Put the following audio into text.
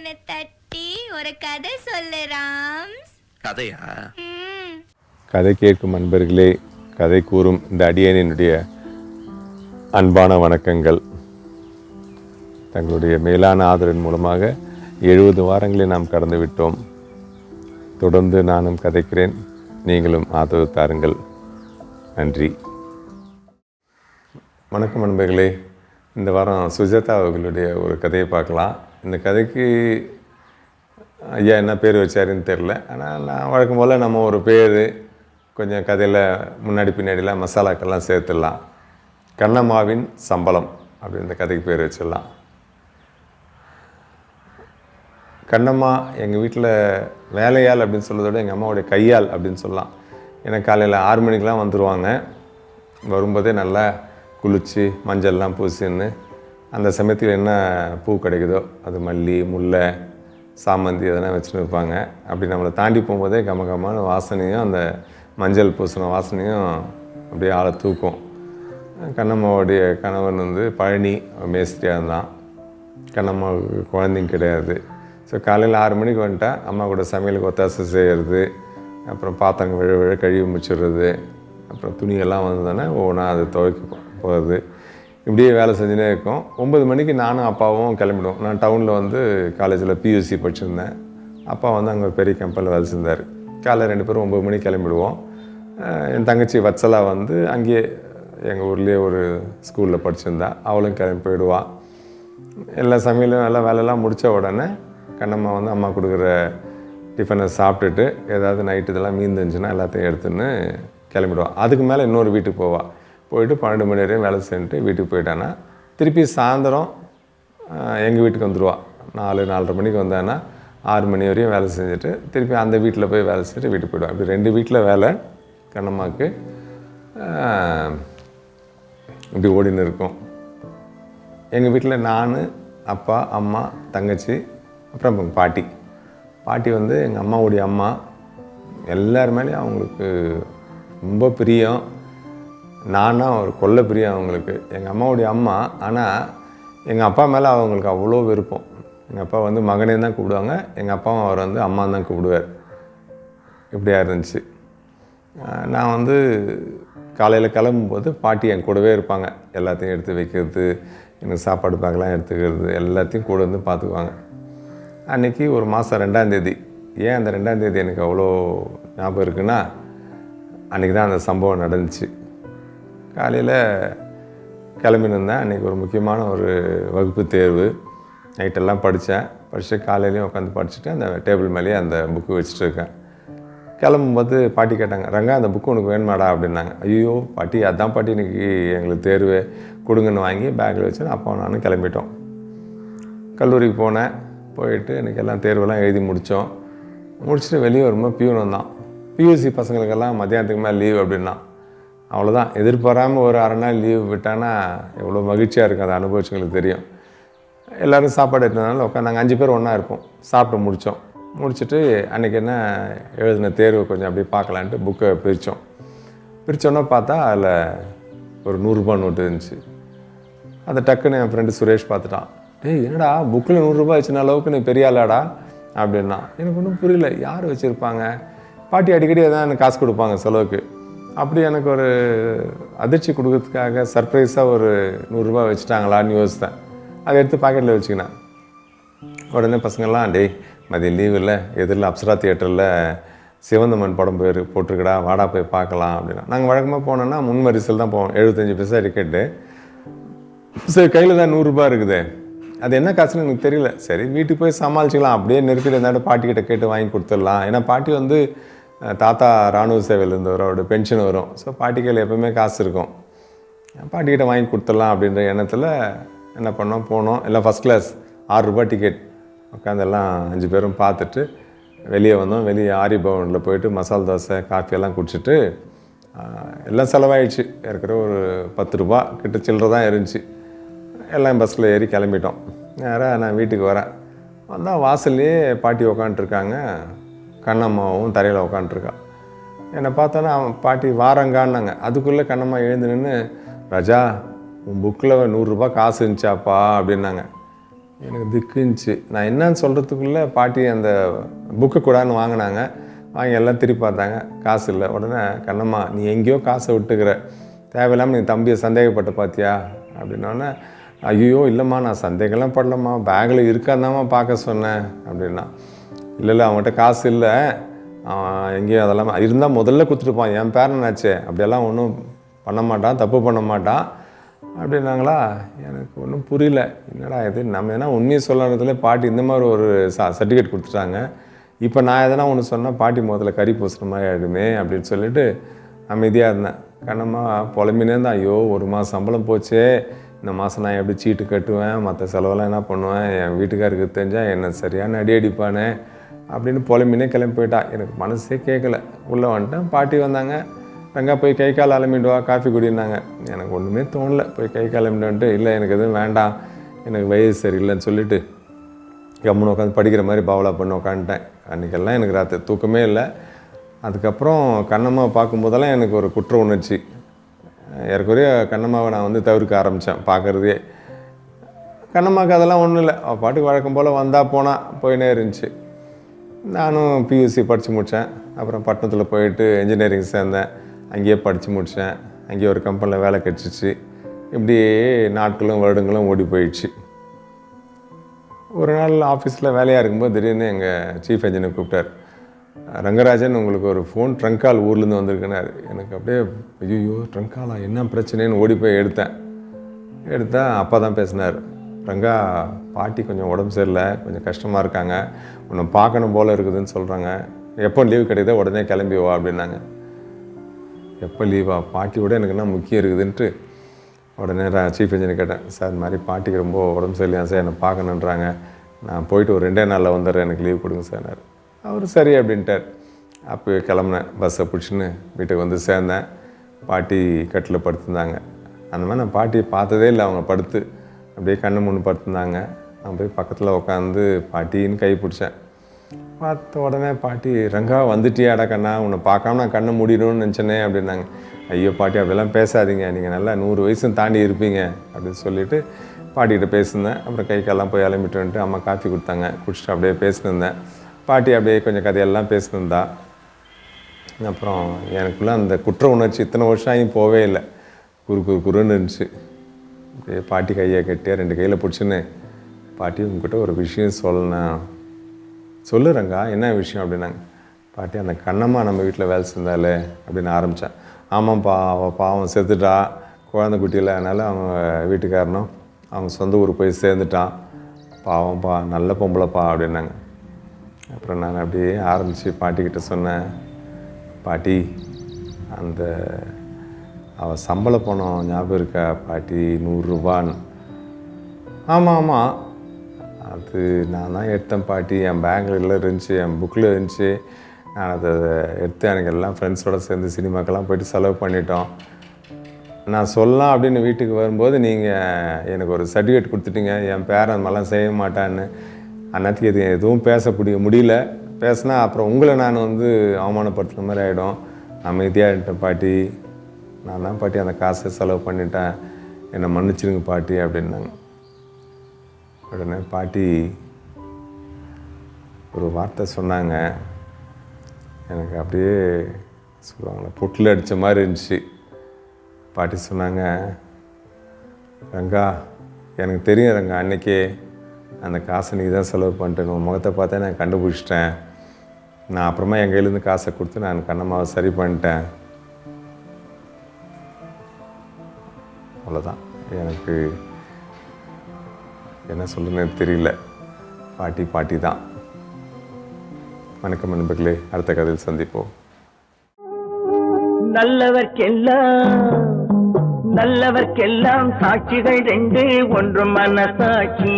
அவனை தட்டி ஒரு கதை சொல்லு ராம்ஸ். கதையா? கதை கேட்கும் அன்பர்களே, கதை கூறும் இந்த அடியனினுடைய அன்பான வணக்கங்கள். தங்களுடைய மேலான ஆதரவின் மூலமாக 70 வாரங்களை நாம் கடந்து விட்டோம். தொடர்ந்து நானும் கதைக்கிறேன், நீங்களும் ஆதரவு தாருங்கள். நன்றி. வணக்கம் அன்பர்களே. இந்த வாரம் சுஜாதா அவர்களுடைய ஒரு கதையை பார்க்கலாம். இந்த கதைக்கு ஐயா என்ன பேர் வச்சாருன்னு தெரில. ஆனால் நான் வழக்கம் போல் நம்ம ஒரு பேர் கொஞ்சம் கதையில் முன்னாடி பின்னாடிலாம் மசாலாக்கெல்லாம் சேர்த்துடலாம். கண்ணம்மாவின் சம்பளம் அப்படி இந்த கதைக்கு பேர் வச்சிடலாம். கண்ணம்மா எங்கள் வீட்டில் வேலையாள் அப்படின்னு சொல்கிறத விட எங்கள் அம்மாவுடைய கையாள் அப்படின்னு சொல்லலாம். ஏன்னா காலையில் 6 மணிக்கெலாம் வந்துடுவாங்க. வரும்போதே நல்லா குளித்து மஞ்சள்லாம் பூசின்னு அந்த சமயத்தில் என்ன பூ கிடைக்குதோ அது மல்லி, முல்லை, சாமந்தி அதெல்லாம் வச்சுட்டு இருப்பாங்க. அப்படி நம்மளை தாண்டி போகும்போதே கமகமான வாசனையும் அந்த மஞ்சள் பூசின வாசனையும் அப்படியே ஆளை தூக்கும். கண்ணம்மாவுடைய கணவன் பழனி மேஸ்திரியாக இருந்தான். கண்ணம்மாவுக்கு குழந்தைங்க கிடையாது. ஸோ காலையில் 6 மணிக்கு வந்துட்டா அம்மா கூட சமையலுக்கு ஒத்தாசை செய்கிறது, அப்புறம் பாத்திரங்க விழ கழுவி முடிச்சிடுறது, அப்புறம் துணியெல்லாம் வந்ததுன்னா ஒவ்வொன்றா அது துவைக்க போகிறது. இப்படியே வேலை செஞ்சுனே இருக்கும். 9 மணிக்கு நானும் அப்பாவும் கிளம்பிடுவோம். நான் டவுனில் காலேஜில் பியூசி படிச்சிருந்தேன். அப்பா அங்கே ஒரு பெரிய கம்பெனியில் வேலை செஞ்சார். காலையில் 2 பேரும் 9 மணிக்கு கிளம்பிடுவோம். என் தங்கச்சி வத்சலா அங்கேயே எங்கள் ஊர்லேயே ஒரு ஸ்கூலில் படிச்சிருந்தா. அவளும் கிளம்பி போயிடுவாள். எல்லா சமையலும் எல்லாம் வேலையெல்லாம் முடித்த உடனே கண்ணம்மா அம்மா கொடுக்குற டிஃபனை சாப்பிட்டுட்டு ஏதாவது நைட்டு இதெல்லாம் மீந்துச்சுன்னா எல்லாத்தையும் எடுத்துன்னு கிளம்பிடுவாள். அதுக்கு மேலே இன்னொரு வீட்டுக்கு போவாள். போயிட்டு 12 மணி வரையும் வேலை செஞ்சுட்டு வீட்டுக்கு போயிட்டான்னா திருப்பி சாயந்தரம் எங்கள் வீட்டுக்கு வந்துடுவாள். 4-4:30 மணிக்கு வந்தான்னா 6 மணி வரையும் வேலை செஞ்சுட்டு திருப்பி அந்த வீட்டில் போய் வேலை செஞ்சுட்டு வீட்டுக்கு போயிடுவாள். இப்படி 2 வீட்டில் வேலை கண்ணம்மாவுக்கு இப்படி ஓடின்னு இருக்கும். எங்கள் வீட்டில் நான், அப்பா, அம்மா, தங்கச்சி, அப்புறம் பாட்டி. பாட்டி எங்கள் அம்மாவுடைய அம்மா. எல்லாருமேலேயும் அவங்களுக்கு ரொம்ப பிரியம். நானா ஒரு கொல்ல பிரியம் அவங்களுக்கு. எங்கள் அம்மாவுடைய அம்மா. ஆனால் எங்கள் அப்பா மேலே அவங்களுக்கு அவ்வளோ விருப்பம். எங்கள் அப்பா மகனே தான் கூப்பிடுவாங்க. எங்கள் அப்பாவும் அவர் அம்மா தான் கூப்பிடுவார். இப்படியா இருந்துச்சு. நான் காலையில் கிளம்பும்போது பாட்டி என் கூடவே இருப்பாங்க. எல்லாத்தையும் எடுத்து வைக்கிறது, எனக்கு சாப்பாடு பேக்கெலாம் எடுத்துக்கிறது, எல்லாத்தையும் கூட பார்த்துக்குவாங்க. அன்றைக்கி ஒரு மாதம் 2ஆம் தேதி. ஏன் அந்த 2ஆம் தேதி எனக்கு அவ்வளோ ஞாபகம் இருக்குன்னா, அன்றைக்கி தான் அந்த சம்பவம் நடந்துச்சு. காலையில் கிளம்பினிருந்தேன். அன்றைக்கி ஒரு முக்கியமான ஒரு வகுப்பு தேர்வு. நைட்டெல்லாம் படிச்சுட்டு காலையிலையும் உட்காந்து படிச்சுட்டு அந்த டேபிள் மேலேயே அந்த புக்கு வச்சுட்டு இருக்கேன். கிளம்பும்போது பாட்டி கேட்டாங்க, ரங்கா அந்த புக்கு உனக்கு வேணுமாடா அப்படின்னாங்க. ஐயோ பாட்டி, அதான் பாட்டி இன்றைக்கி எங்களுக்கு தேர்வு, கொடுங்கன்னு வாங்கி பேக்கில் வச்சு அப்பா நானும் கிளம்பிட்டோம். கல்லூரிக்கு போனேன். போயிட்டு எனக்கு எல்லாம் தேர்வெல்லாம் எழுதி முடிச்சுட்டு வெளியே வரும்போது பியூன் வந்தான். பியூசி பசங்களுக்கெல்லாம் மத்தியானத்துக்கு மேலே லீவ் அப்படின்னா. அவ்வளோதான், எதிர்பாராமல் ஒரு 1/2 நாள் லீவ் விட்டானா எவ்வளோ மகிழ்ச்சியாக இருக்கும். அதை அனுபவிச்சவங்களுக்கு தெரியும். எல்லோரும் சாப்பாடு எடுத்ததுனால உட்காந்து நாங்கள் 5 பேர் ஒன்றா இருப்போம். சாப்பிட்டு முடிச்சுட்டு அன்றைக்கி என்ன எழுதின தேர்வு கொஞ்சம் அப்படியே பார்க்கலான்ட்டு புக்கை பிரித்தோன்னே பார்த்தா அதில் ஒரு 100 ரூபா நோட்டு இருந்துச்சு. அதை டக்குன்னு என் ஃப்ரெண்டு சுரேஷ் பார்த்துட்டான். டேய் என்னடா புக்கில் 100 ரூபா வச்சுன அளவுக்கு நீ பெரிய ஆளாடா அப்படின்னா. எனக்கு ஒன்றும் புரியல, யார் வச்சுருப்பாங்க? பாட்டி அடிக்கடி எதாவது எனக்கு காசு கொடுப்பாங்க செலவுக்கு. அப்படி எனக்கு ஒரு அதிர்ச்சி கொடுக்கறதுக்காக சர்ப்ரைஸாக ஒரு 100 ரூபா வச்சுட்டாங்களான்னு யோசித்தேன். அதை எடுத்து பாக்கெட்டில் வச்சுக்கினேன். உடனே பசங்கள்லாம், டேய் மதியம் லீவு இல்லை, எதிரில் அப்சரா தியேட்டரில் சிவந்தமன் படம் போட்டிருக்கடா, வாடா போய் பார்க்கலாம் அப்படின்னா. நாங்கள் வழக்கமாக போனோன்னா முன்வரிசையில் தான் போவோம். 75 பைசா டிக்கெட்டு. சரி, கையில் தான் 100 ரூபா இருக்குது. அது என்ன காசுன்னு எனக்கு தெரியல. சரி வீட்டுக்கு போய் சமாளிச்சிக்கலாம். அப்படியே நெருக்கடி இருந்தாலும் பாட்டிக்கிட்ட கேட்டு வாங்கி கொடுத்துடலாம். ஏன்னா பாட்டி தாத்தா இராணுவ சேவையில் இருந்தவர், அவரோட பென்ஷன் வரும். ஸோ பாட்டி கையில் எப்போவுமே காசு இருக்கும். பாட்டிக்கிட்ட வாங்கி கொடுத்துடலாம் அப்படின்ற எண்ணத்தில் என்ன போனோம். எல்லாம் ஃபஸ்ட் கிளாஸ் 6 ரூபா டிக்கெட். உட்காந்து எல்லாம் 5 பேரும் பார்த்துட்டு வெளியே வந்தோம். வெளியே ஆரி பவனில் போயிட்டு மசால் தோசை, காஃபியெல்லாம் குடிச்சிட்டு எல்லாம் செலவாயிடுச்சு. ஏற்கனவே ஒரு 10 ரூபா கிட்ட சில்லற தான் இருந்துச்சு. எல்லாம் பஸ்ஸில் ஏறி கிளம்பிட்டோம். நேராக நான் வீட்டுக்கு வரேன். வந்தால் வாசல்லையே பாட்டி உக்காண்ட்ருக்காங்க. கண்ணம்மாவும் தரையில் உக்காண்ட்ருக்கா. என்னை பார்த்தோன்னா பாட்டி வாரங்கான்னாங்க. அதுக்குள்ளே கண்ணம்மா எழுந்து நின்று, ராஜா உன் புக்கில் 100 ரூபா காசு இருந்துச்சாப்பா அப்படின்னாங்க. எனக்கு திக்குந்துச்சு. நான் என்னன்னு சொல்கிறதுக்குள்ளே பாட்டி அந்த புக்கு கூடான்னு வாங்கினாங்க. வாங்கி எல்லாம் திருப்பி பார்த்தாங்க, காசு இல்லை. உடனே கண்ணம்மா நீ எங்கேயோ காசை விட்டுக்கிற, தேவையில்லாமல் நீ தம்பியை சந்தேகப்பட்ட பார்த்தியா அப்படின்னோடனே, ஐயோ இல்லைம்மா நான் சந்தேகம்லாம் படலம்மா, பேக்கில் இருக்காதாம்மா பார்க்க சொன்னேன் அப்படின்னா. இல்லை அவன்கிட்ட காசு இல்லை, அவன் எங்கேயும் அதெல்லாம் இருந்தால் முதல்ல கொடுத்துட்டுப்பான், என் பேரனாச்சே, அப்படியெல்லாம் ஒன்றும் பண்ண மாட்டான், தப்பு பண்ண மாட்டான் அப்படின்னாங்களா. எனக்கு ஒன்றும் புரியல, என்னடா இது நம்ம எதனா உண்மையை சொல்லறதுல பாட்டி இந்த மாதிரி ஒரு சர்டிஃபிகேட் கொடுத்துட்டாங்க, இப்போ நான் எதனா ஒன்று சொன்னால் பாட்டி முதல்ல கறி பூசுகிற மாதிரி ஆகிடுமே அப்படின்னு சொல்லிட்டு அமைதியாக இருந்தேன். கண்ணம்மா புலம்பினே தான், ஐயோ ஒரு மாதம் சம்பளம் போச்சே, இந்த மாதம் நான் எப்படி சீட்டு கட்டுவேன், மற்ற செலவெல்லாம் என்ன பண்ணுவேன், என் வீட்டுக்காருக்கு தெரிஞ்சால் என்ன சரியான அடி அடிப்பானே அப்படின்னு புலம்பினே கிளம்பி போயிட்டா. எனக்கு மனசே கேட்கல. உள்ளே வந்துட்டேன். பாட்டி வந்தாங்க. ரங்கா போய் கை கால் அலம்பிட்டு வா, காஃபி குடினாங்க. எனக்கு ஒன்றுமே தோணலை. போய் கை கால் அலம்பிட்டு இல்லை எனக்கு எதுவும் வேண்டாம், எனக்கு வயசு சரியில்லைன்னு சொல்லிவிட்டு கம்முன்னு உட்காந்து படிக்கிற மாதிரி பாவலா பண்ணி உட்காந்துட்டேன். அன்றைக்கெல்லாம் எனக்கு ராத்திரி தூக்கமே இல்லை. அதுக்கப்புறம் கண்ணம்மாவை பார்க்கும்போதெல்லாம் எனக்கு ஒரு குற்ற உணர்ச்சி. ஏற்கனவே கண்ணம்மாவை நான் வந்து தவிர்க்க ஆரம்பித்தேன் பார்க்குறதே. கண்ணம்மாவுக்கு அதெல்லாம் ஒன்றும் இல்லை, அவள் பாட்டுக்கு வழக்கம் போல் வந்தால் போனால் போயினே இருந்துச்சு. நானும் பியூசி படித்து முடித்தேன். அப்புறம் பட்டணத்தில் போயிட்டு இன்ஜினியரிங் சேர்ந்தேன். அங்கேயே படித்து முடித்தேன். அங்கேயே ஒரு கம்பெனியில் வேலை கிடச்சிச்சு. இப்படியே நாட்களும் வருடங்களும் ஓடி போயிடுச்சு. ஒரு நாள் ஆஃபீஸில் வேலையாக இருக்கும்போது திடீர்னு எங்கள் சீஃப் இன்ஜினியர் கூப்பிட்டார். ரங்கராஜன் உங்களுக்கு ஒரு ஃபோன் ட்ரங்க் கால் ஊர்லேருந்து வந்திருக்குனாரு. எனக்கு அப்படியே ஐயோ ட்ரங்க் காலா, என்ன பிரச்சனைன்னு ஓடி போய் எடுத்தேன். அப்பா தான் பேசினார். ரங்கா பாட்டி கொஞ்சம் உடம்பு சரியில்லை, கொஞ்சம் கஷ்டமாக இருக்காங்க, உன்னை பார்க்கணும் போல் இருக்குதுன்னு சொல்கிறாங்க, எப்போ லீவ் கிடைக்குதோ உடனே கிளம்பி வா அப்படின்னாங்க. எப்போ லீவா, பாட்டியோட எனக்கு என்ன முக்கியம் இருக்குதுன்ட்டு உடனே சீஃப் இன்ஜினியர் கேட்டேன். சார் இந்த மாதிரி பாட்டிக்கு ரொம்ப உடம்பு சரியில்லையா சார், என்னை பார்க்கணுன்றாங்க, நான் போயிட்டு ஒரு 2 நாளில் வந்துடுறேன், எனக்கு லீவ் கொடுங்க சார். அவர் சரி அப்படின்ட்டார். அப்போ கிளம்புனேன். பஸ்ஸை பிடிச்சின்னு வீட்டுக்கு வந்து சேர்ந்தேன். பாட்டி கட்டில் படுத்துருந்தாங்க. அந்த மாதிரி நான் பாட்டியை பார்த்ததே இல்லை. அவங்க படுத்து அப்படியே கண்ணு முன்னு படுத்துருந்தாங்க. நான் போய் பக்கத்தில் உட்காந்து பாட்டின்னு கை பிடிச்சேன். பார்த்த உடனே பாட்டி, ரங்கா வந்துட்டியாடா கண்ணா, உன்னை பார்க்காம நான் கண்ணை மூடிடணும்னு நினச்சேனே அப்படின்னாங்க. ஐயோ பாட்டி அப்படிலாம் பேசாதீங்க, நீங்கள் நல்லா 100 வயசும் தாண்டி இருப்பீங்க அப்படின்னு சொல்லிவிட்டு பாட்டிகிட்ட பேசியிருந்தேன். அப்புறம் கை காலெல்லாம் போய் அலம்பிட்டு வந்துட்டு அம்மா காஃபி கொடுத்தாங்க, குடிச்சிட்டு அப்படியே பேசினிருந்தேன். பாட்டி அப்படியே கொஞ்சம் கதையெல்லாம் பேசினிருந்தா. அப்புறம் எனக்குள்ளே அந்த குற்ற உணர்ச்சி இத்தனை வருஷம் ஆகி போவே இல்லை. குருன்னு இருந்துச்சு. அப்படியே பாட்டி கையை கட்டியா 2 கையில் பிடிச்சின்னு, பாட்டி உங்ககிட்ட ஒரு விஷயம் சொல்லணும். சொல்லுறங்க என்ன விஷயம் அப்படின்னாங்க. பாட்டி அந்த கண்ணம்மா நம்ம வீட்டில் வேலை செஞ்சாலே அப்படின்னு ஆரம்பித்தேன். ஆமாம்ப்பா, அவள் பாவம் செத்துட்டா, குழந்தை குட்டியில், அதனால் அவங்க வீட்டுக்காரனும் அவங்க சொந்த ஊருக்கு போய் சேர்ந்துட்டான், பாவம்ப்பா, நல்ல பொம்பளைப்பா அப்படின்னாங்க. அப்புறம் நான் அப்படியே ஆரம்பித்து பாட்டிக்கிட்ட சொன்னேன். பாட்டி அந்த அவள் சம்பள பணம் ஞாபகம் இருக்கா பாட்டி, 100 ரூபான்னு? ஆமாம் அது நான் தான் எடுத்தேன் பாட்டி, என் பேங்கில் எல்லாம் இருந்துச்சு, என் புக்கில் இருந்துச்சு, நான் அதை எடுத்து எனக்கு எல்லாம் ஃப்ரெண்ட்ஸோடு சேர்ந்து சினிமாக்கெல்லாம் போயிட்டு செலவு பண்ணிட்டோம். நான் சொல்லலாம் அப்படின்னு வீட்டுக்கு வரும்போது நீங்கள் எனக்கு ஒரு சர்டிஃபிகேட் கொடுத்துட்டீங்க, என் பேரன் அந்த மாதிரிலாம் செய்ய மாட்டான்னு. அந்நேரத்துக்கு எதுவும் முடியல. பேசினா அப்புறம் உங்களை நான் வந்து அவமானப்படுத்துகிற மாதிரி ஆகிடும். அமைதியாக இருந்துட்டேன் பாட்டி, நான் தான் பாட்டி அந்த காசை செலவு பண்ணிட்டேன், என்னை மன்னிச்சிருங்க பாட்டி அப்படின்னாங்க. உடனே பாட்டி ஒரு வார்த்தை சொன்னாங்க. எனக்கு அப்படியே சொல்லுவாங்களே பொட்டில் அடித்த மாதிரி இருந்துச்சு. பாட்டி சொன்னாங்க, ரங்கா எனக்கு தெரியும் ரங்கா, அன்றைக்கே அந்த காசை நீ தான் செலவு பண்ணிட்டேன், உன் முகத்தை பார்த்தா நான் கண்டுபிடிச்சிட்டேன். நான் அப்புறமா என் கையிலேருந்து காசை கொடுத்து நான் கண்ணம்மாவை சரி பண்ணிட்டேன். அவ்வளோதான். எனக்கு என்ன சொல்லுன்னு தெரியல. பாட்டி தான். வணக்கம் நண்பர்களே, அடுத்த கதையில் சந்திப்போம். நல்லவர்க்கெல்லாம் சாட்சிகள் 2, ஒன்று மனசாட்சி.